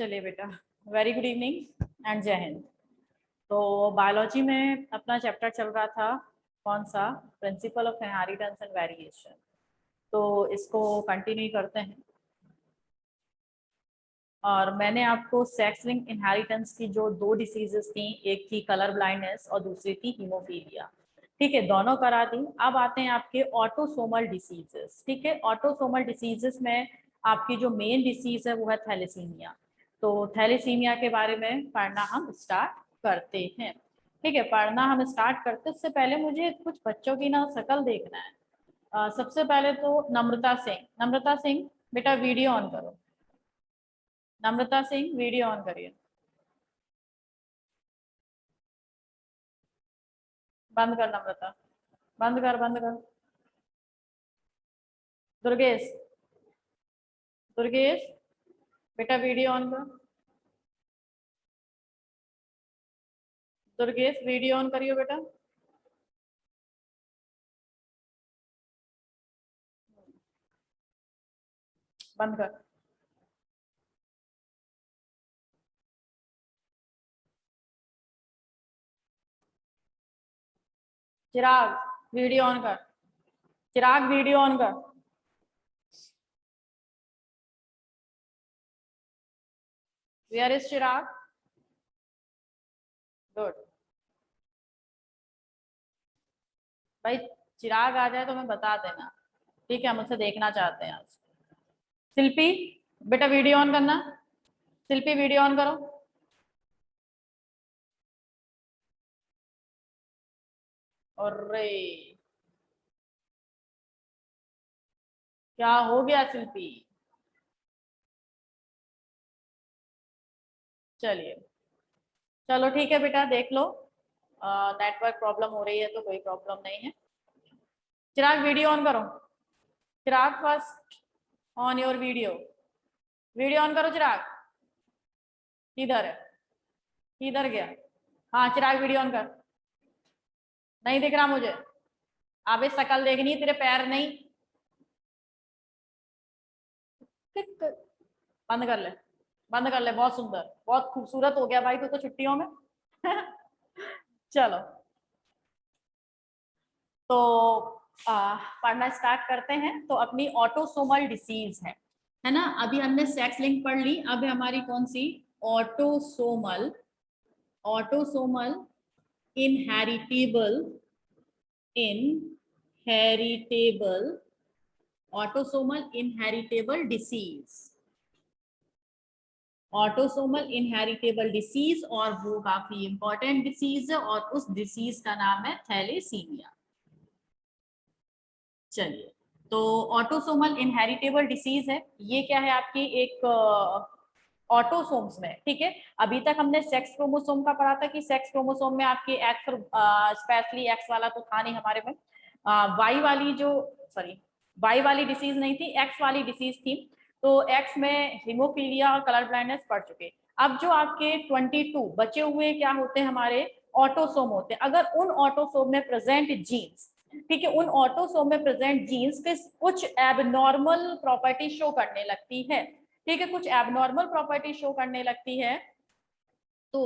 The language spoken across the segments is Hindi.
चलिए बेटा, वेरी गुड इवनिंग एंड जय हिंद। तो बायोलॉजी में अपना चैप्टर चल रहा था, कौन सा? Principle of inheritance and variation. तो इसको कंटिन्यू करते हैं। और मैंने आपको सेक्स लिंक्ड इनहेरिटेंस की जो दो डिसीजेस थी, एक थी कलर ब्लाइंडनेस और दूसरी थी हीमोफीलिया। ठीक है, दोनों करा दी। अब आते हैं आपके ऑटोसोमल डिसीजेस। ठीक है, ऑटोसोमल डिसीजेस में आपकी जो मेन डिसीज है वो है थैलेसीमिया। तो थैलेसीमिया के बारे में पढ़ना हम स्टार्ट करते हैं। ठीक है, पढ़ना हम स्टार्ट करते उससे पहले मुझे कुछ बच्चों की ना शक्ल देखना है। सबसे पहले तो नम्रता सिंह। नम्रता सिंह बेटा, वीडियो ऑन करो। नम्रता सिंह, वीडियो ऑन करिए। बंद कर नम्रता, बंद कर, बंद कर। दुर्गेश, दुर्गेश बेटा वीडियो ऑन कर। दुर्गेश वीडियो ऑन करियो बेटा। बंद कर। चिराग वीडियो ऑन कर। चिराग वीडियो ऑन कर। Where is Chirag? गुड भाई, चिराग आ जाए तो मैं बता देना। ठीक है, हम उससे देखना चाहते हैं आज। शिल्पी बेटा वीडियो ऑन करना। शिल्पी वीडियो ऑन करो। अरे क्या हो गया शिल्पी? चलिए, चलो ठीक है बेटा, देख लो। नेटवर्क प्रॉब्लम हो रही है तो कोई प्रॉब्लम नहीं है। चिराग वीडियो ऑन करो। Chirag first on your video. Video on करो चिराग। किधर है? किधर गया? हाँ चिराग वीडियो ऑन कर। नहीं दिख रहा मुझे। अबे शकल देखनी है, तेरे पैर नहीं। बंद कर ले, बंद कर ले। बहुत सुंदर, बहुत खूबसूरत हो गया भाई तू तो छुट्टियों में। चलो, तो पढ़ना स्टार्ट करते हैं। तो अपनी ऑटोसोमल डिसीज है ना। अभी हमने सेक्स लिंक पढ़ ली, अब है हमारी कौन सी? Autosomal. Autosomal inheritable, inheritable, autosomal inheritable disease. Autosomal inheritable disease, और वो काफी इंपॉर्टेंट डिसीज है और उस डिसीज का नाम है थैलेसीमिया। चलिए, तो ऑटोसोमल इनहेरिटेबल डिसीज है ये क्या है आपकी? एक ऑटोसोम्स में। ठीक है, अभी तक हमने सेक्स क्रोमोसोम का पढ़ा था कि सेक्स क्रोमोसोम में आपके एक्स, स्पेशली एक्स वाला तो था नहीं हमारे में। वाई वाली जो, सॉरी, वाई वाली डिसीज नहीं थी, एक्स वाली डिसीज थी। तो एक्स में हीमोफीलिया और कलर ब्लाइंडनेस पढ़ चुके। अब जो आपके 22 बचे हुए क्या होते हैं हमारे? ऑटोसोम होते हैं। अगर उन ऑटोसोम में प्रेजेंट जीन्स, ठीक है, उन ऑटोसोम में प्रेजेंट जीन्स के कुछ एबनॉर्मल प्रॉपर्टी शो करने लगती है, ठीक है, कुछ एबनॉर्मल प्रॉपर्टी शो करने लगती है, तो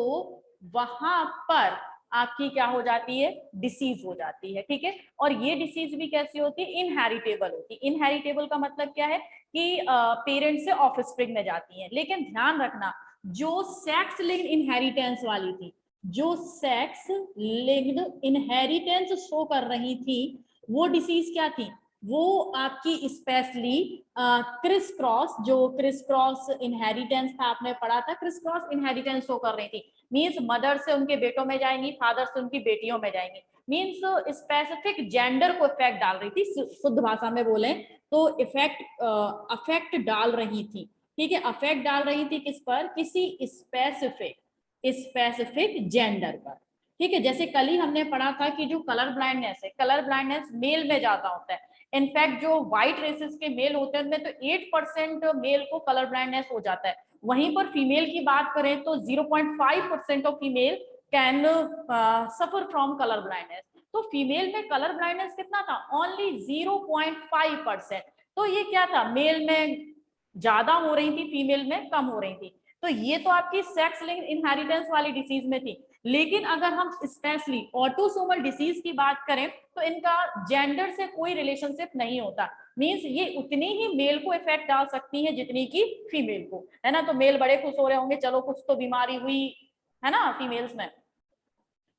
वहां पर आपकी क्या हो जाती है? डिसीज हो जाती है। ठीक है, और ये डिसीज भी कैसी होती है? इनहेरिटेबल होती है। इनहेरिटेबल का मतलब क्या है? कि पेरेंट से ऑफस्प्रिंग में जाती है। लेकिन ध्यान रखना, जो सेक्स लिंक्ड इनहेरिटेंस वाली थी, जो सेक्स लिंक्ड इनहेरिटेंस शो कर रही थी, वो डिसीज क्या थी? वो आपकी स्पेशली क्रिस क्रॉस, जो क्रिस क्रॉस इनहेरिटेंस था, आपने पढ़ा था, क्रिस क्रॉस इनहेरिटेंस शो कर रही थी। मीन्स मदर से उनके बेटों में जाएंगी, फादर से उनकी बेटियों में जाएंगी। मीन्स स्पेसिफिक जेंडर को इफेक्ट डाल रही थी, शुद्ध भाषा में बोले तो इफेक्ट अफेक्ट डाल रही थी। ठीक है, अफेक्ट डाल रही थी किस पर? किसी स्पेसिफिक स्पेसिफिक जेंडर पर। ठीक है, जैसे कल ही हमने पढ़ा था कि जो कलर ब्लाइंडनेस है, कलर ब्लाइंडनेस मेल में ज्यादा होता है। इनफैक्ट जो व्हाइट रेसेस के मेल होते हैं उनमें तो 8% मेल को कलर ब्लाइंडनेस हो जाता है। वहीं पर फीमेल की बात करें तो 0.5% of female can suffer from colour blindness. तो फीमेल में कलर ब्लाइंडनेस कितना था? ओनली 0.5%। तो ये क्या था? मेल में ज्यादा हो रही थी, फीमेल में कम हो रही थी। तो ये तो आपकी सेक्स लिंक्ड इनहेरिटेंस वाली डिसीज में थी। लेकिन अगर हम स्पेशली ऑटोसोमल डिसीज की बात करें तो इनका जेंडर से कोई रिलेशनशिप नहीं होता। मींस ये उतनी ही मेल को इफेक्ट डाल सकती है जितनी की फीमेल को, है ना। तो मेल बड़े खुश हो रहे होंगे, चलो कुछ तो बीमारी हुई है ना फीमेल्स में।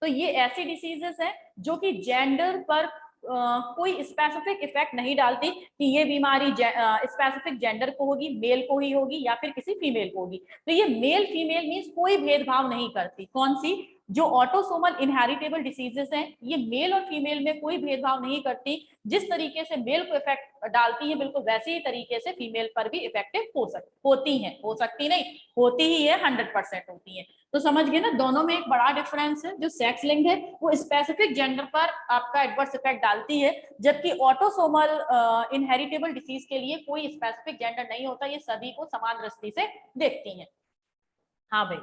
तो ये ऐसी डिसीजेस हैं जो कि जेंडर पर कोई स्पेसिफिक इफेक्ट नहीं डालती कि ये बीमारी स्पेसिफिक जेंडर को होगी, मेल को ही होगी या फिर किसी फीमेल को होगी। तो ये मेल फीमेल मींस कोई भेदभाव नहीं करती। कौन सी? जो ऑटोसोमल इनहेरिटेबल डिसीजेस हैं ये मेल और फीमेल में कोई भेदभाव नहीं करती। जिस तरीके से मेल को इफेक्ट डालती है बिल्कुल वैसे ही तरीके से फीमेल पर भी इफेक्टिव होती हैं। हो सकती नहीं, होती ही है, 100% होती है। तो समझ गए ना, दोनों में एक बड़ा डिफरेंस है। जो सेक्स लिंक्ड है वो स्पेसिफिक जेंडर पर आपका एडवर्स इफेक्ट डालती है, जबकि ऑटोसोमल इनहेरिटेबल डिसीज के लिए कोई स्पेसिफिक जेंडर नहीं होता, ये सभी को समान दृष्टि से देखती हैं। हाँ भाई,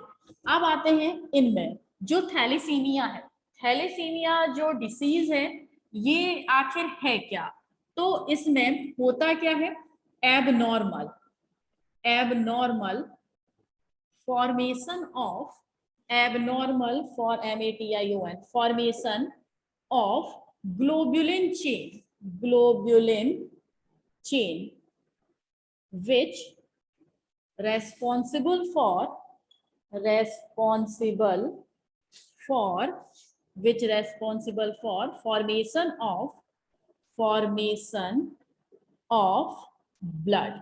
अब आते हैं इनमें जो थैलेसीमिया है। थैलेसीमिया जो डिसीज है ये आखिर है क्या? तो इसमें होता क्या है, abnormal formation of abnormal for MATION formation of globulin chain which responsible for formation of blood।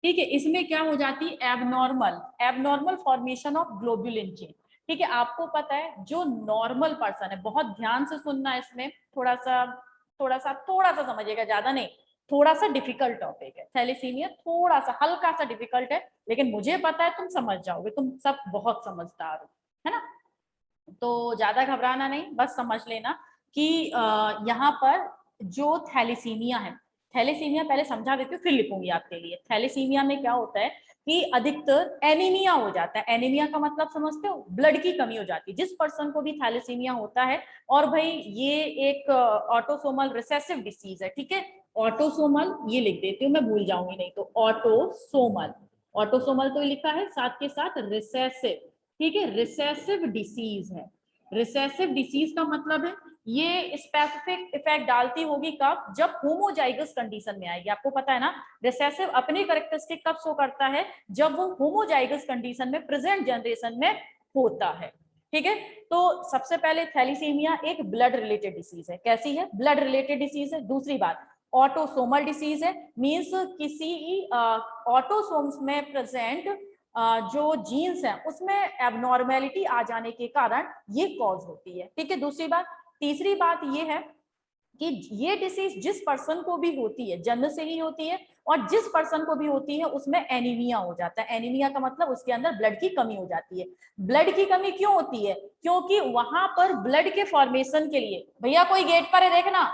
ठीक है, इसमें क्या हो जाती है, abnormal formation of globulin chain. ठीक है, आपको पता है जो नॉर्मल पर्सन है, बहुत ध्यान से सुनना, इसमें थोड़ा सा समझिएगा, ज्यादा नहीं, थोड़ा सा डिफिकल्ट टॉपिक है। थैलेसीमिया थोड़ा सा हल्का सा डिफिकल्ट है, लेकिन मुझे पता है तुम समझ जाओगे, तुम सब बहुत समझदार हो, है ना। तो ज्यादा घबराना नहीं, बस समझ लेना कि यहाँ पर जो थैलेसीमिया है, थैलेसीमिया पहले समझा देती हूँ फिर लिखूंगी आपके लिए। थैलेसीमिया में क्या होता है कि अधिकतर एनीमिया हो जाता है। एनीमिया का मतलब समझते हो, ब्लड की कमी हो जाती है। जिस पर्सन को भी थैलेसीमिया होता है, और भाई ये एक ऑटोसोमल रिसेसिव डिसीज है, ठीक है। ऑटोसोमल ये लिख देती हूँ, मैं भूल जाऊंगी नहीं तो। ऑटोसोमल तो लिखा है, साथ के साथ रिसेसिव, ठीक है, रिसेसिव डिसीज है। रिसेसिव डिसीज का मतलब है ये स्पेसिफिक इफेक्ट डालती होगी कब, जब होमोजाइगस कंडीशन में आएगी। आपको पता है ना, रिसेसिव अपनी कैरेक्टरिस्टिक कब शो करता है, जब वो होमोजाइगस कंडीशन में प्रेजेंट जनरेशन में होता है। ठीक है, तो सबसे पहले थैलेसीमिया एक ब्लड रिलेटेड डिसीज है। कैसी है? ब्लड रिलेटेड डिसीज है। दूसरी बात, ऑटोसोमल डिसीज है, मींस किसी ऑटोसोम्स में प्रेजेंट जो जीन्स है उसमें एबनॉर्मेलिटी आ जाने के कारण ये कॉज होती है। ठीक है, दूसरी बात। तीसरी बात ये है कि ये डिसीज जिस पर्सन को भी होती है, जन्म से ही होती है, और जिस पर्सन को भी होती है उसमें एनीमिया हो जाता है। एनीमिया का मतलब उसके अंदर ब्लड की कमी हो जाती है। ब्लड की कमी क्यों होती है? क्योंकि वहां पर ब्लड के फॉर्मेशन के लिए, भैया कोई गेट पर है देखना,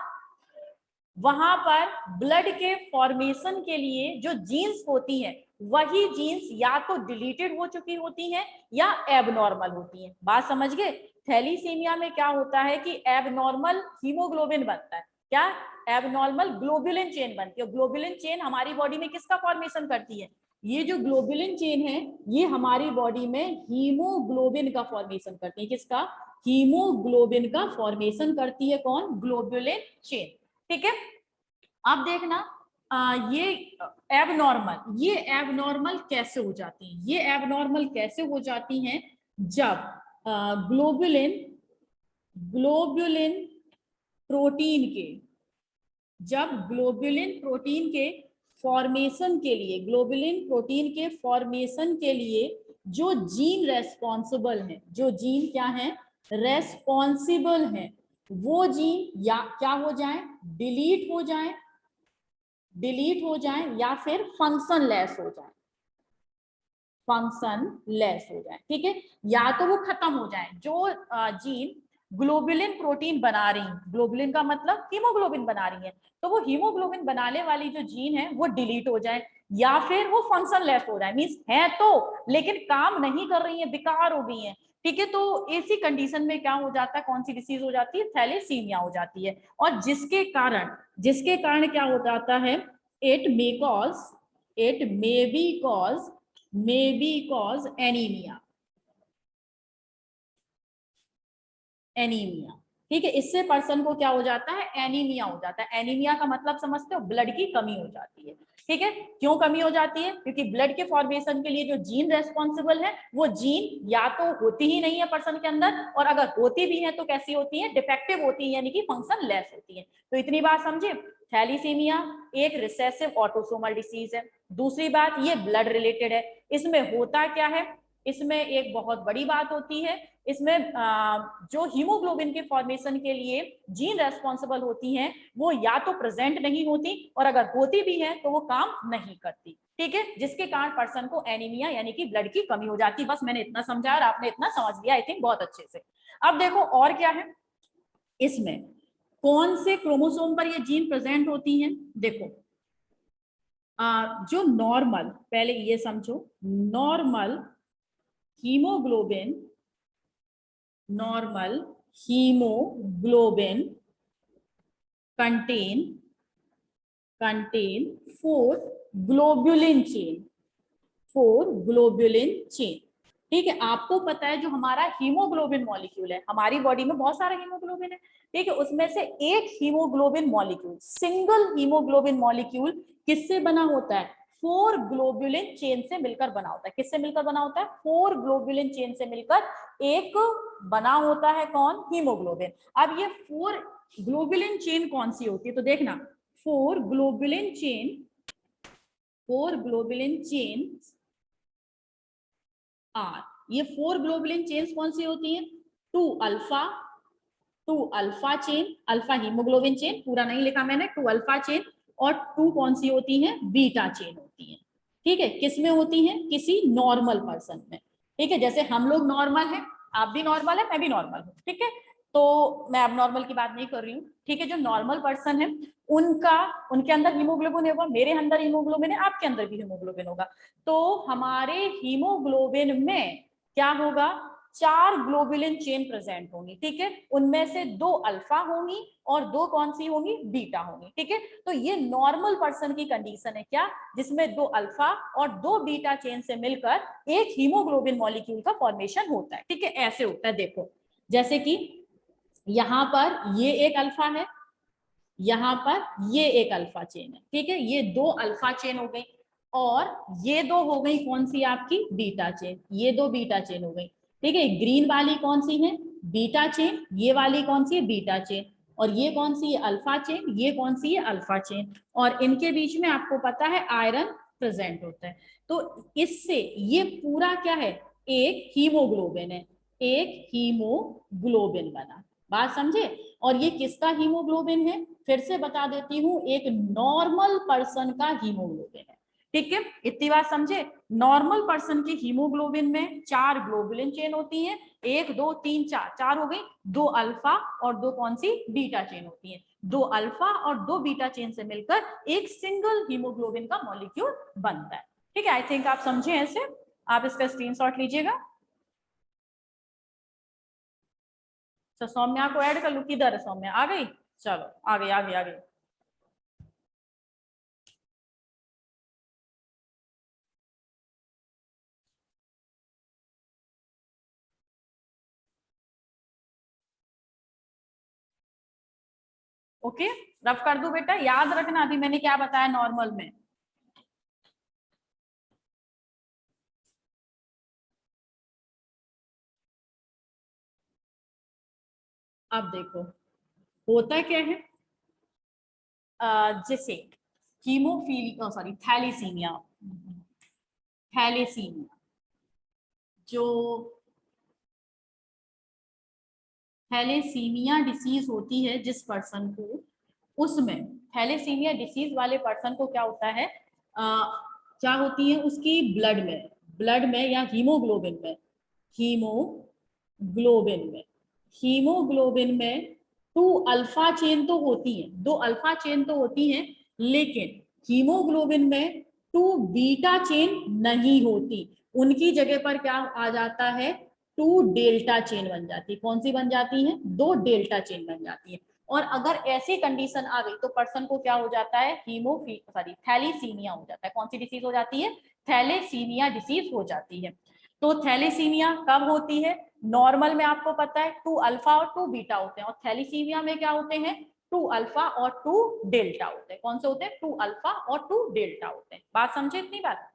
वहां पर ब्लड के फॉर्मेशन के लिए जो जीन्स होती हैं वही जीन्स या तो डिलीटेड हो चुकी होती हैं या एबनॉर्मल होती हैं। बात समझ गए? थैलेसीमिया में क्या होता है कि एबनॉर्मल हीमोग्लोबिन बनता है। क्या? एबनॉर्मल ग्लोबुलिन चेन बनती है। ग्लोबुलिन चेन हमारी बॉडी में किसका फॉर्मेशन करती है? ये जो ग्लोबुलिन चेन है ये हमारी बॉडी में हीमोग्लोबिन का फॉर्मेशन करती है। किसका? हीमोग्लोबिन का फॉर्मेशन करती है। कौन? Globulin chain. ठीक है, अब देखना ये एबनॉर्मल कैसे हो जाती है? ये एबनॉर्मल कैसे हो जाती हैं? जब ग्लोबुलिन प्रोटीन के जब ग्लोबुलिन प्रोटीन के फॉर्मेशन के लिए जो जीन रेस्पॉन्सिबल है, जो जीन क्या है? रेस्पॉन्सिबल है, वो जीन या क्या हो जाए? डिलीट हो जाए या फिर फंक्शन लेस हो जाए। ठीक है, या तो वो खत्म हो जाए। जो जीन ग्लोबुलिन प्रोटीन बना रही है, ग्लोबुलिन का मतलब हीमोग्लोबिन बना रही है, तो वो हीमोग्लोबिन बनाने वाली जो जीन है वो डिलीट हो जाए या फिर वो फंक्शन लेस हो जाए। मींस है तो लेकिन काम नहीं कर रही है, बेकार हो गई है। ठीक है, तो ऐसी कंडीशन में क्या हो जाता है? कौन सी डिसीज हो जाती है? थैलेसीमिया हो जाती है। और जिसके कारण क्या हो जाता है? It may be cause may be cause anaemia, anaemia, ठीक है। इससे पर्सन को क्या हो जाता है, एनीमिया हो जाता है। एनीमिया का मतलब समझते हो, ब्लड की कमी हो जाती है, ठीक है। क्यों कमी हो जाती है, क्योंकि ब्लड के फॉर्मेशन के लिए जो जीन रेस्पॉन्सिबल है वो जीन या तो होती ही नहीं है पर्सन के अंदर, और अगर होती भी है तो कैसी होती है, डिफेक्टिव होती है, यानी कि फंक्शन लेस होती है। तो इतनी बात समझे। थैलीसीमिया एक रिसेसिव ऑटोसोमल डिसीज है। दूसरी बात, ये ब्लड रिलेटेड है। इसमें होता क्या है, इसमें एक बहुत बड़ी बात होती है, इसमें जो हीमोग्लोबिन के फॉर्मेशन के लिए जीन रेस्पॉन्सिबल होती हैं वो या तो प्रेजेंट नहीं होती, और अगर होती भी है तो वो काम नहीं करती, ठीक है, जिसके कारण पर्सन को एनीमिया यानी कि ब्लड की कमी हो जाती है। बस मैंने इतना समझा और आपने इतना समझ लिया, आई थिंक बहुत अच्छे से। अब देखो और क्या है, इसमें कौन से क्रोमोसोम पर ये जीन प्रेजेंट होती हैं। देखो जो नॉर्मल, पहले ये समझो, normal haemoglobin, normal haemoglobin contain 4 globulin chain, 4 globulin chain, ठीक है। आपको पता है जो हमारा हीमोग्लोबिन मॉलिक्यूल है, हमारी बॉडी में बहुत सारा हीमोग्लोबिन है, ठीक है, उसमें से एक haemoglobin molecule, single haemoglobin molecule किससे बना होता है, 4 ग्लोबुलिन चेन से मिलकर बना होता है। किससे मिलकर बना होता है, 4 ग्लोबुलिन चेन से मिलकर एक बना होता है, कौन, हीमोग्लोबिन। अब ये 4 ग्लोबुलिन चेन कौन सी होती है, तो देखना 4 globulin chain, 4 globulin chain are, ये 4 ग्लोबुलिन चेन्स कौन सी होती हैं, 2 alpha chain, alpha haemoglobin chain, पूरा नहीं लिखा मैंने, 2 अल्फा चेन, और 2 कौन सी होती हैं, बीटा चेन होती हैं, ठीक है। किस में होती हैं, किसी नॉर्मल पर्सन में, ठीक है। जैसे हम लोग नॉर्मल हैं, आप भी नॉर्मल है, मैं भी नॉर्मल हूँ, ठीक है। तो मैं अब नॉर्मल की बात नहीं कर रही हूँ, ठीक है। जो नॉर्मल पर्सन है उनका, उनके अंदर हीमोग्लोबिन होगा, मेरे अंदर हीमोग्लोबिन है, आपके अंदर भी हीमोग्लोबिन होगा। तो हमारे हीमोग्लोबिन में क्या होगा, 4 ग्लोबुलिन चेन प्रेजेंट होंगी, ठीक है। उनमें से 2 अल्फा होंगी और 2 कौन सी होंगी, बीटा होंगी, ठीक है। तो ये नॉर्मल पर्सन की कंडीशन है, क्या, जिसमें 2 अल्फा और 2 बीटा चेन से मिलकर एक हीमोग्लोबिन मॉलिक्यूल का फॉर्मेशन होता है, ठीक है। ऐसे होता है, देखो जैसे कि यहां पर ये एक अल्फा है, यहां पर ये एक अल्फा चेन है, ठीक है, ये 2 अल्फा चेन हो गई, और ये 2 हो गई कौन सी आपकी, बीटा चेन, ये 2 बीटा चेन हो गई, ठीक है। ग्रीन वाली कौन सी है, बीटा चेन, ये वाली कौन सी है, बीटा चेन, और ये कौन सी है, अल्फा चेन, ये कौन सी है, अल्फा चेन, और इनके बीच में आपको पता है आयरन प्रेजेंट होता है। तो इससे ये पूरा क्या है, एक हीमोग्लोबिन है, एक हीमोग्लोबिन बना, बात समझे। और ये किसका हीमोग्लोबिन है, फिर से बता देती हूँ, एक नॉर्मल पर्सन का हीमोग्लोबिन है, ठीक है। इतनी बात समझे। नॉर्मल पर्सन की हीमोग्लोबिन में 4 ग्लोबुलिन चेन होती हैं, 1 2 3 4, 4 हो गई, 2 अल्फा और 2 कौन सी, बीटा चेन होती हैं। 2 अल्फा और 2 बीटा चेन से मिलकर एक सिंगल हीमोग्लोबिन का मॉलिक्यूल बनता है, ठीक है। आई थिंक आप समझे ऐसे, आप इसका स्क्रीनशॉट लीजिएगा। तो सौम्या को ऐड कर लू, किधर है सौम्या, आ गई, चलो आ गई आ गई आ गई। ओके, रफ कर दू बेटा, याद रखना अभी मैंने क्या बताया नॉर्मल में। अब देखो होता क्या है, जैसे हीमोफीलिया, सॉरी थैलीसीमिया, थैलीसीमिया, जो थैलेसीमिया डिसीज होती है जिस पर्सन को, उसमें थैलेसीमिया डिसीज वाले पर्सन को क्या होता है, क्या होती है उसकी ब्लड में, ब्लड में या हीमोग्लोबिन में, हीमोग्लोबिन में, हीमोग्लोबिन में 2 अल्फा चेन तो होती है, 2 अल्फा चेन तो होती हैं, लेकिन हीमोग्लोबिन में 2 बीटा चेन नहीं होती, उनकी जगह पर क्या आ जाता है, 2 डेल्टा चेन बन जाती है। कौन सी बन जाती है, 2 डेल्टा चेन बन जाती है। और अगर ऐसी कंडीशन आ गई तो पर्सन को क्या हो जाता है, थैलीसीमिया हो जाता है। कौन सी डिसीज हो जाती है, थैलेसीमिया डिसीज हो जाती है। तो थैलेसीमिया कब होती है? नॉर्मल में आपको पता है 2 अल्फा और 2 बीटा होते हैं, और थैलेसीमिया में क्या होते हैं? 2 अल्फा और 2 डेल्टा होते हैं। कौन से होते हैं? 2 अल्फा और 2 डेल्टा होते हैं। बात समझे इतनी बात?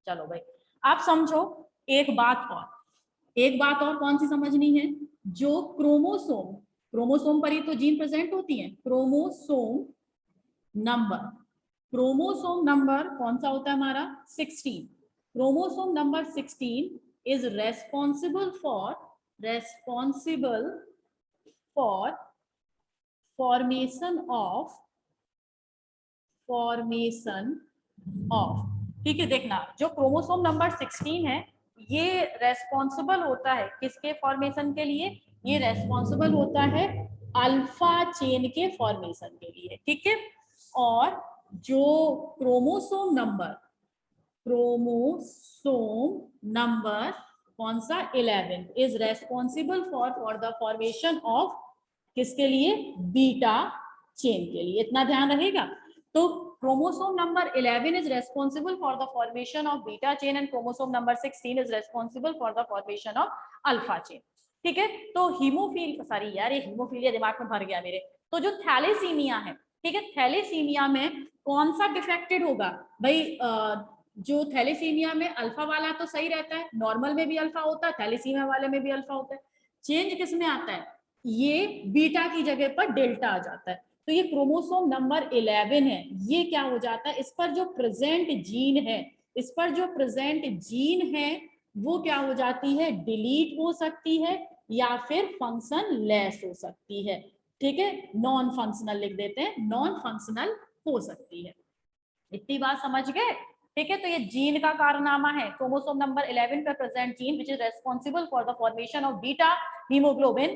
चलो भाई, आप समझो एक बात और, एक बात और कौन सी समझनी है? जो क्रोमोसोम, क्रोमोसोम पर ही तो जीन प्रेजेंट होती है। क्रोमोसोम नंबर, क्रोमोसोम नंबर कौन सा होता है हमारा? 16। Chromosome number 16 is responsible for formation of ठीक है, देखना जो क्रोमोसोम नंबर 16 है ये रेस्पॉन्सिबल होता है किसके फॉर्मेशन के लिए? ये रेस्पॉन्सिबल होता है अल्फा चेन के फॉर्मेशन के लिए, ठीक है। और जो क्रोमोसोम नंबर कौन सा? 11 is responsible for the formation of किसके लिए? बीटा चेन के लिए। इतना ध्यान रहेगा। तो chromosome number 11 is responsible for the formation of beta chain and chromosome number 16 is responsible for the formation of alpha chain, ठीक है। तो ये हीमोफीलिया दिमाग में भर गया मेरे। तो जो थैलेसीमिया है, ठीक है, थैलेसीमिया में कौन सा डिफेक्टेड होगा भाई? जो थैलेसीमिया में अल्फा वाला तो सही रहता है, नॉर्मल में भी अल्फा होता है, थैलेसीमिया वाले में भी अल्फा होता है। चेंज किस में आता है? ये बीटा की जगह पर डेल्टा आ जाता है। तो ये क्रोमोसोम नंबर 11 है, ये क्या हो जाता है? इस पर जो प्रेजेंट जीन है वो क्या हो जाती है? डिलीट हो सकती है या फिर फंक्शन लेस हो सकती है, ठीक है। नॉन फंक्शनल लिख देते हैं, नॉन फंक्शनल हो सकती है। इतनी बात समझ गए? ठीक है। तो ये जीन का कारनामा है, क्रोमोसोम नंबर 11 पर present gene which is responsible for the formation of beta haemoglobin,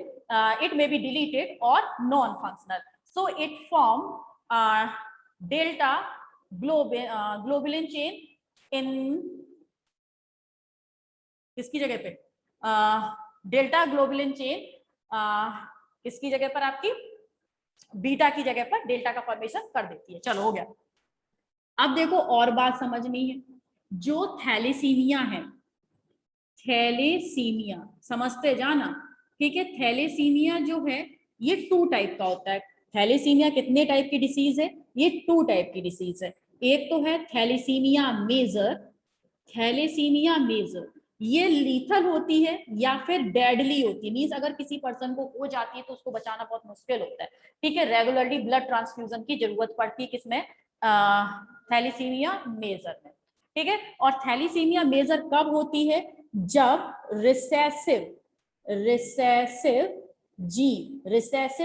it may be deleted और non functional, so it form delta globulin chain in किसकी जगह पे? डेल्टा ग्लोबुलिन चेन किसकी जगह पर? आपकी बीटा की जगह पर डेल्टा का फॉर्मेशन कर देती है। चलो हो गया। अब देखो और बात समझनी है, जो थैलेसीमिया है, थैलेसीमिया समझते जाना, ठीक है। थैलेसीमिया जो है ये 2 टाइप का होता है। थैलेसीमिया कितने टाइप की डिसीज है? ये 2 टाइप की डिसीज है। एक तो है थैलेसीमिया मेजर, थैलेसीमिया मेजर ये लीथल होती है या फिर डेडली होती है, मींस अगर किसी पर्सन को हो जाती है तो उसको बचाना बहुत मुश्किल होता है, ठीक है। रेगुलरली ब्लड ट्रांसफ्यूजन की जरूरत पड़ती है किसमें? थैलेसीमिया मेजर में, ठीक है। और थैलेसीमिया मेजर कब होती है? जब रिसेसिव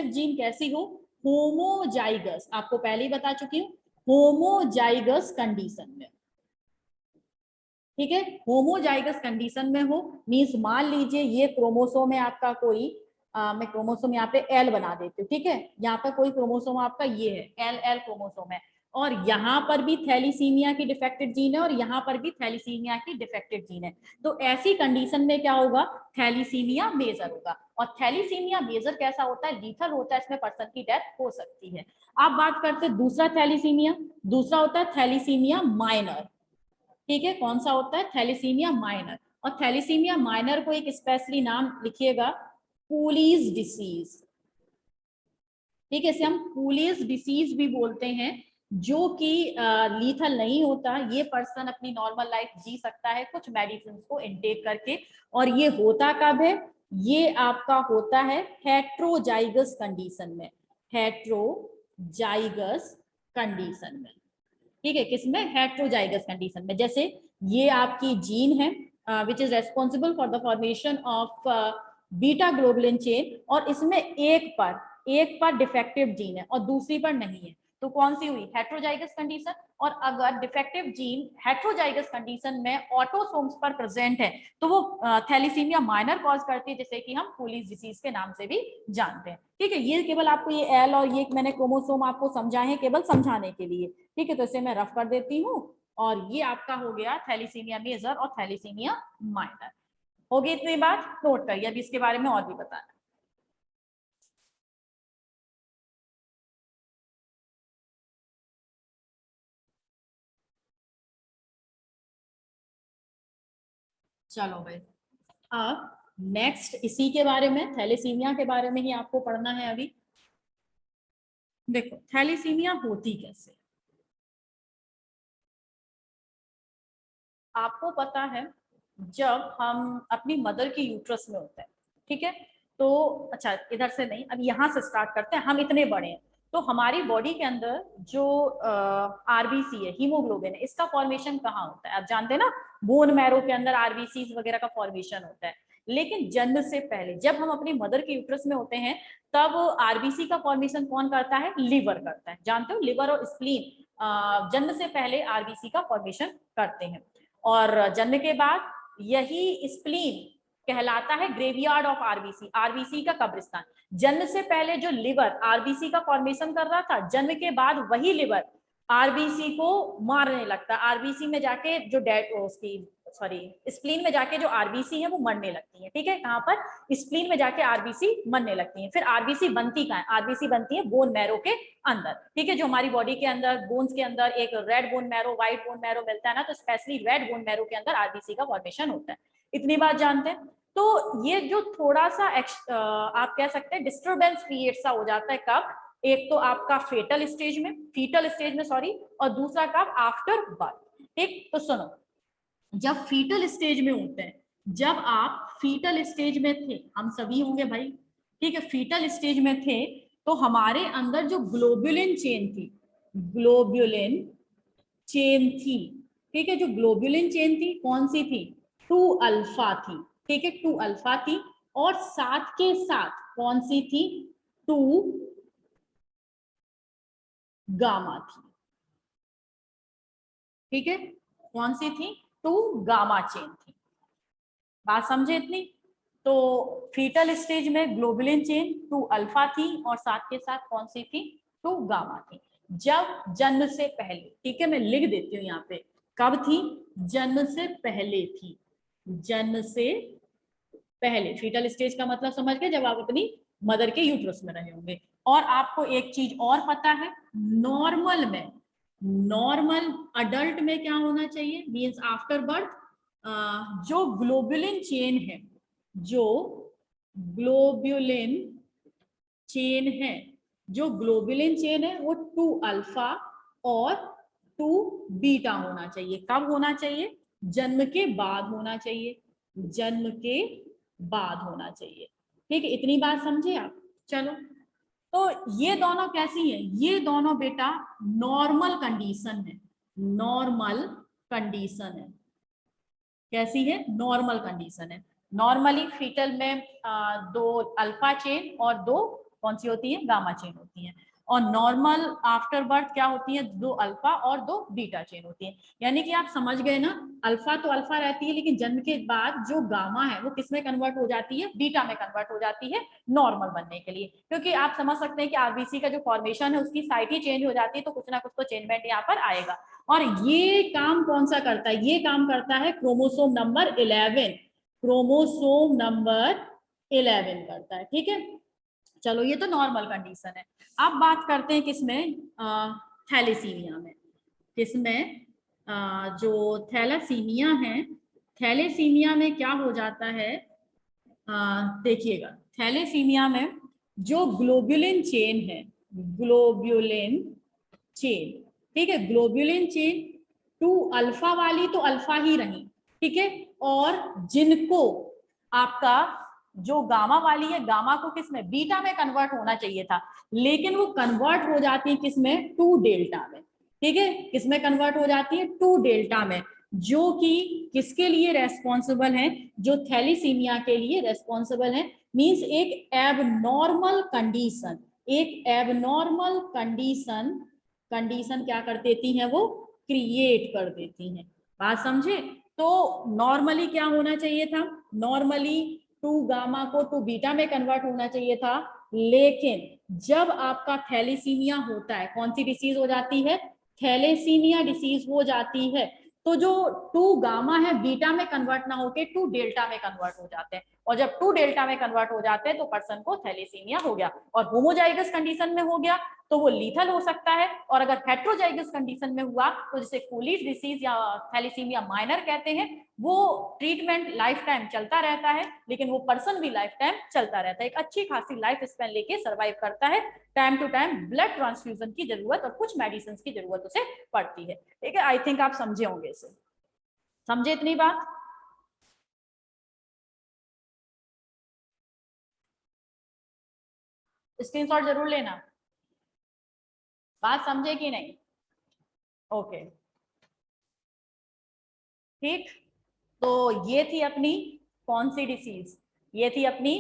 जीन कैसी हो? होमोजाइगस, आपको पहले ही बता चुकी हूँ, होमोजाइगस कंडीशन में, ठीक है। होमोजाइगस कंडीशन में हो मींस मान लीजिए ये क्रोमोसोम है आपका कोई, मैं क्रोमोसोम यहाँ पे एल बना देती हूँ, ठीक है। यहाँ पर कोई क्रोमोसोम आपका ये है एल क्रोमोसोम है, और यहाँ पर भी थैलीसीमिया की डिफेक्टेड जीन है और यहाँ पर भी थैलीसीमिया की डिफेक्टेड जीन है। तो ऐसी कंडीशन में क्या होगा? थैलीसीमिया मेजर होगा। और थैलीसीमिया मेजर कैसा होता है? लीथल होता है, इसमें पर्सन की डेथ हो सकती है। अब बात करते हैं दूसरा थैलीसीमिया, दूसरा होता है थैलीसीमिया माइनर, ठीक है। कौन सा होता है? Thalassaemia minor. और थैलेसीमिया माइनर को एक स्पेशली नाम लिखिएगा, कूलीज डिसीज, ठीक है। इसे हम कूलीज डिसीज भी बोलते हैं, जो कि लीथल नहीं होता, ये पर्सन अपनी नॉर्मल लाइफ जी सकता है कुछ मेडिसिन को इनटेक करके। और ये होता कब है? ये आपका होता है हेट्रोजाइगस कंडीशन में, हेट्रोजाइगस कंडीशन में, ठीक है। किसमें? हेट्रोजाइगस कंडीशन में। जैसे ये आपकी जीन है विच is responsible for the formation of beta globulin chain, और इसमें एक पर डिफेक्टिव जीन है और दूसरी पर नहीं है, तो कौन सी हुई? Heterozygous condition. और अगर डिफेक्टिव जीन हेट्रोजाइगस कंडीशन में ऑटोसोम्स पर प्रेजेंट है तो वो थैलेसीमिया माइनर कॉज करती है, जिसे कि हम कूलीज डिसीज के नाम से भी जानते हैं, ठीक है। ये केवल आपको ये एल और ये मैंने क्रोमोसोम आपको समझाए हैं केवल समझाने के लिए, ठीक है। तो इसे मैं रफ कर देती हूँ, और ये आपका हो गया थैलेसीमिया मेजर और थैलेसीमिया माइनर। हो गई इतनी बात? नोट करिए, अभी इसके बारे में और भी बताना। चलो भाई, अब नेक्स्ट इसी के बारे में, थैलेसीमिया के बारे में ही आपको पढ़ना है अभी। देखो थैलेसीमिया होती कैसे, आपको पता है जब हम अपनी मदर की यूट्रस में होते हैं, ठीक है, तो अच्छा इधर से नहीं, अब यहाँ से स्टार्ट करते हैं। हम इतने बड़े हैं तो हमारी बॉडी के अंदर जो आरबीसी है, हीमोग्लोबिन है, इसका फॉर्मेशन कहाँ होता है? आप जानते हैं ना, बोन मैरो के अंदर आरबीसी वगैरह का फॉर्मेशन होता है। लेकिन जन्म से पहले जब हम अपनी मदर के यूट्रस में होते हैं तब आरबीसी का फॉर्मेशन कौन करता है? लिवर करता है। जानते हो, लिवर और स्प्लीन जन्म से पहले आरबीसी का फॉर्मेशन करते हैं। और जन्म के बाद यही स्प्लीन कहलाता है ग्रेवयार्ड ऑफ आरबीसी, आरबीसी का कब्रिस्तान। जन्म से पहले जो लिवर आरबीसी का फॉर्मेशन कर रहा था, जन्म के बाद वही लिवर आरबीसी को मारने लगता है। आरबीसी में जाके जो डेड उसकी सॉरी स्प्लीन में जाके जो आरबीसी है वो मरने लगती है। ठीक है, कहां पर? स्प्लीन में जाके आरबीसी मरने लगती है। फिर आरबीसी बनती कहां है? आरबीसी बनती है बोन मैरो के अंदर। ठीक है, जो हमारी बॉडी के अंदर बोन्स के अंदर एक red bone marrow, white bone marrow मिलता है ना, तो स्पेशली रेड बोन मैरो के अंदर आरबीसी का फॉर्मेशन होता है। इतनी बात जानते हैं। तो ये जो थोड़ा सा आप कह सकते हैं डिस्टर्बेंस क्रिएट सा हो जाता है, कब? एक तो आपका फीटल स्टेज में सॉरी, और दूसरा कब? After birth. ठीक, तो सुनो, जब फीटल स्टेज में होते हैं, जब आप फीटल स्टेज में थे, हम सभी होंगे भाई, ठीक है, फीटल स्टेज में थे, तो हमारे अंदर जो ग्लोबुलिन चेन थी, ग्लोबुलिन चेन थी, ठीक है, जो ग्लोबुलिन चेन थी कौन सी थी? 2 अल्फा थी। ठीक है, 2 अल्फा थी, और साथ के साथ कौन सी थी? 2 गामा थी। ठीक है, कौन सी थी? 2 गामा चेन थी। बात समझे इतनी? तो फीटल स्टेज में ग्लोबुलिन चेन 2 अल्फा थी, और साथ के साथ कौन सी थी? 2 गामा थी। जब जन्म से पहले, ठीक है, मैं लिख देती हूँ यहाँ पे, कब थी? जन्म से पहले थी। जन्म से पहले, फीटल स्टेज का मतलब समझ गए, जब आप अपनी मदर के यूट्रस में रहे होंगे। और आपको एक चीज और पता है, नॉर्मल में, नॉर्मल अडल्ट में क्या होना चाहिए? मींस आफ्टर बर्थ जो ग्लोबुलिन चेन है, जो ग्लोबुलिन चेन है, जो ग्लोबुलिन चेन है वो 2 अल्फा और 2 बीटा होना चाहिए। कब होना चाहिए? जन्म के बाद होना चाहिए। जन्म के बाद होना चाहिए। ठीक है, इतनी बात समझे आप? चलो, तो ये दोनों कैसी है? ये दोनों बेटा नॉर्मल कंडीशन है। नॉर्मल कंडीशन है। कैसी है? नॉर्मल कंडीशन है। नॉर्मली फीटल में 2 अल्फा चेन और 2 कौन सी होती है? गामा चेन होती है। और नॉर्मल आफ्टर बर्थ क्या होती है? 2 अल्फा और 2 बीटा चेन होती है। यानी कि आप समझ गए ना, अल्फा तो अल्फा रहती है, लेकिन जन्म के बाद जो गामा है वो किस में कन्वर्ट हो जाती है? बीटा में कन्वर्ट हो जाती है, नॉर्मल बनने के लिए। क्योंकि आप समझ सकते हैं कि आरबीसी का जो फॉर्मेशन है उसकी साइट ही चेंज हो जाती है, तो कुछ ना कुछ तो चेंजमेंट यहाँ पर आएगा। और ये काम कौन सा करता है? ये काम करता है क्रोमोसोम नंबर 11। क्रोमोसोम नंबर 11 करता है। ठीक है, चलो ये तो नॉर्मल कंडीशन है। अब बात करते हैं किसमें? थैलेसीमिया में। किसमें? जो थैलेसीमिया है, थैलेसीमिया में क्या हो जाता है? देखिएगा, थैलेसीमिया में जो ग्लोबुलिन चेन है, ग्लोबुलिन चेन, ठीक है, ग्लोबुलिन चेन 2 अल्फा वाली तो अल्फा ही रही, ठीक है, और जिनको आपका जो गामा वाली है, गामा को किसमें? बीटा में कन्वर्ट होना चाहिए था, लेकिन वो कन्वर्ट हो जाती है किसमें? 2 डेल्टा में। ठीक है, किसमें कन्वर्ट हो जाती है? 2 डेल्टा में, जो कि किसके लिए रेस्पॉन्सिबल है? जो थैलीसीमिया के लिए रेस्पॉन्सिबल है। मींस एक एबनॉर्मल कंडीशन, एक एबनॉर्मल कंडीशन, कंडीशन क्या कर देती हैं? वो क्रिएट कर देती हैं। बात समझे? तो नॉर्मली क्या होना चाहिए था? नॉर्मली 2 गामा को 2 बीटा में कन्वर्ट होना चाहिए था, लेकिन जब आपका थैलेसीमिया होता है, कौन सी डिसीज हो जाती है? थैलेसीमिया डिसीज हो जाती है, तो जो 2 गामा है बीटा में कन्वर्ट ना होके 2 डेल्टा में कन्वर्ट हो जाते हैं। और जब 2 डेल्टा में कन्वर्ट हो जाते हैं तो पर्सन को थैलेसीमिया हो गया। और होमोजाइगस कंडीशन में हो गया तो वो लीथल हो सकता है, और अगर हेट्रोजाइगस कंडीशन में हुआ तो जिसे कूलीज डिसीज या थैलेसीमिया माइनर कहते हैं, वो ट्रीटमेंट लाइफ टाइम चलता रहता है, लेकिन वो पर्सन भी लाइफ टाइम चलता रहता है, एक अच्छी खासी लाइफ स्पैन लेके सर्वाइव करता है। Time to time blood transfusion की जरूरत और कुछ मेडिसिन की जरूरत उसे पड़ती है। ठीक है, आई थिंक आप समझे होंगे इसे। समझे इतनी बात? स्क्रीनशॉट जरूर लेना। बात समझे कि नहीं? ओके, ठीक। तो ये थी अपनी कौन सी डिसीज? ये थी अपनी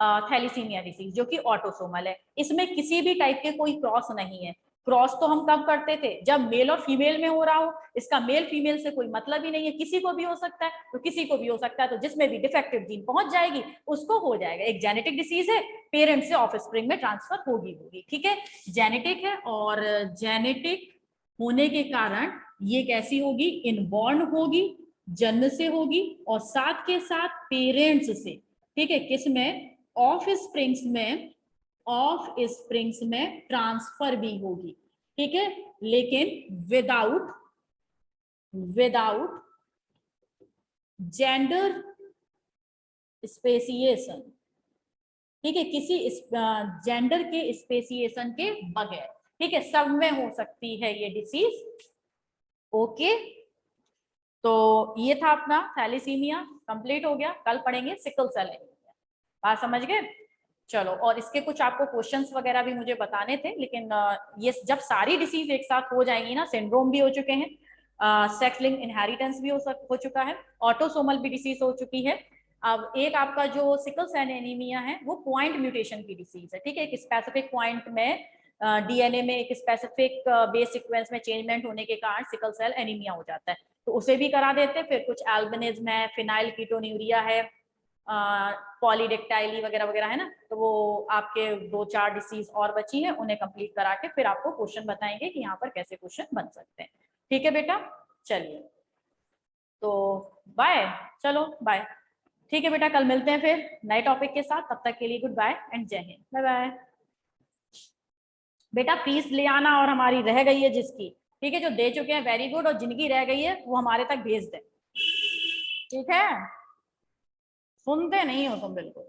थैलीसीमिया डिसीज, जो कि ऑटोसोमल है। इसमें किसी भी टाइप के कोई क्रॉस नहीं है। क्रॉस तो हम कब करते थे? जब मेल और फीमेल में हो रहा हो। इसका मेल फीमेल से कोई मतलब ही नहीं है, किसी को भी हो सकता है, तो किसी को भी हो सकता है, तो जिसमें भी डिफेक्टिव जीन पहुंच जाएगी उसको हो जाएगा। एक जेनेटिक डिसीज है, पेरेंट से ऑफस्प्रिंग में ट्रांसफर होगी। ठीक है, जेनेटिक है, और जेनेटिक होने के कारण ये कैसी होगी? इनबॉर्न होगी, जन्म से होगी, और साथ के साथ पेरेंट्स से। ठीक है, किसमें? ऑफ स्प्रिंग्स में, ऑफ स्प्रिंग्स में ट्रांसफर भी होगी। ठीक है, लेकिन विदाउट विदाउट जेंडर स्पेसिएशन। ठीक है, किसी जेंडर के स्पेसिएशन के बगैर। ठीक है, सब में हो सकती है ये डिसीज। ओके, तो ये था अपना थैलेसीमिया, कंप्लीट हो गया। कल पढ़ेंगे सिकल सेल एनीमिया। बात समझ गए? चलो, और इसके कुछ आपको क्वेश्चंस वगैरह भी मुझे बताने थे, लेकिन ये जब सारी डिसीज एक साथ हो जाएंगी ना, सिंड्रोम भी हो चुके हैं, सेक्स लिंक इनहेरिटेंस भी हो चुका है, ऑटोसोमल भी डिसीज हो चुकी है। अब एक आपका जो सिकल सेल एनीमिया है वो पॉइंट म्यूटेशन की डिसीज है। ठीक है, एक स्पेसिफिक पॉइंट में डीएनए में एक स्पेसिफिक बेस सीक्वेंस में चेंजमेंट होने के कारण सिकल सेल एनीमिया हो जाता है, तो उसे भी करा देते हैं। फिर कुछ एल्बिनिज्म है, फिनाइल कीटोन्यूरिया है, पॉलीडेक्टाइली वगैरह वगैरह है ना, तो वो आपके 2-4 डिसीज और बची हैं, उन्हें कंप्लीट करा के फिर आपको क्वेश्चन बताएंगे कि यहाँ पर कैसे क्वेश्चन बन सकते हैं। ठीक है बेटा, चलिए, तो बाय। चलो बाय। ठीक है बेटा, कल मिलते हैं फिर नए टॉपिक के साथ। तब तक के लिए गुड बाय एंड जय हिंद। Bye bye. बेटा फीस ले आना, और हमारी रह गई है जिसकी, ठीक है, जो दे चुके हैं वेरी गुड, और जिनकी रह गई है वो हमारे तक भेज दें। ठीक है, सुनते नहीं हो तुम बिल्कुल।